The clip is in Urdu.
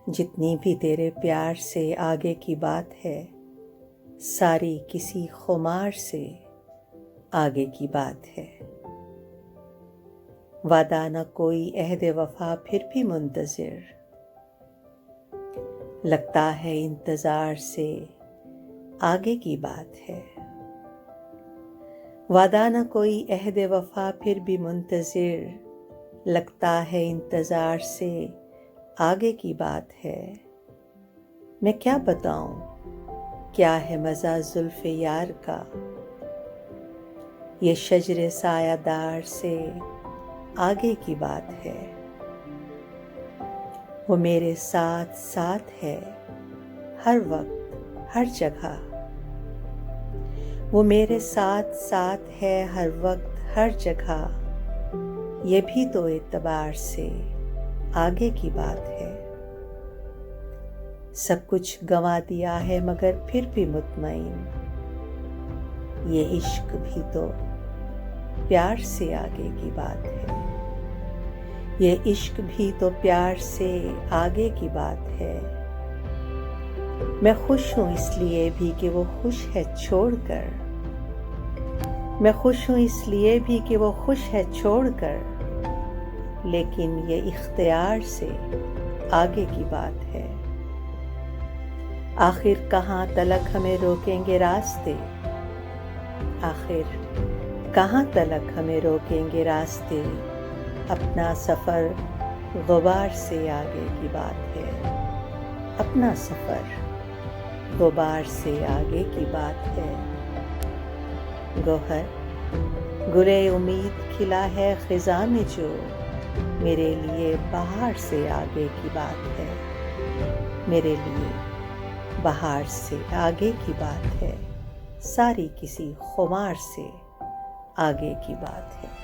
جتنی بھی تیرے پیار سے آگے کی بات ہے، ساری کسی خمار سے آگے کی بات ہے۔ وعدہ نہ کوئی عہد وفا پھر بھی منتظر، لگتا ہے انتظار سے آگے کی بات ہے۔ وعدہ نہ کوئی عہد وفا پھر بھی منتظر، لگتا ہے انتظار سے آگے کی بات ہے۔ میں کیا بتاؤں کیا ہے مزہ زلف یار کا، یہ شجر سایہ دار سے آگے کی بات ہے۔ وہ میرے ساتھ ساتھ ہے ہر وقت ہر جگہ، وہ میرے ساتھ ساتھ ہے ہر وقت ہر جگہ، یہ بھی تو اعتبار سے آگے کی بات ہے۔ سب کچھ گنوا دیا ہے مگر پھر بھی مطمئن، یہ عشق بھی تو پیار سے آگے کی بات ہے۔ یہ عشق بھی تو پیار سے آگے کی بات ہے۔ میں خوش ہوں اس لیے بھی کہ وہ خوش ہے چھوڑ کر، میں خوش ہوں اس لیے بھی کہ وہ خوش ہے چھوڑ کر، لیکن یہ اختیار سے آگے کی بات ہے۔ آخر کہاں تلک ہمیں روکیں گے راستے، آخر کہاں تلک ہمیں روکیں گے راستے، اپنا سفر غبار سے آگے کی بات ہے۔ اپنا سفر غبار سے آگے کی بات ہے۔ گوہر گلے امید کھلا ہے خزاں میں جو، میرے لیے بہار سے آگے کی بات ہے۔ میرے لیے بہار سے آگے کی بات ہے، ساری کسی خمار سے آگے کی بات ہے۔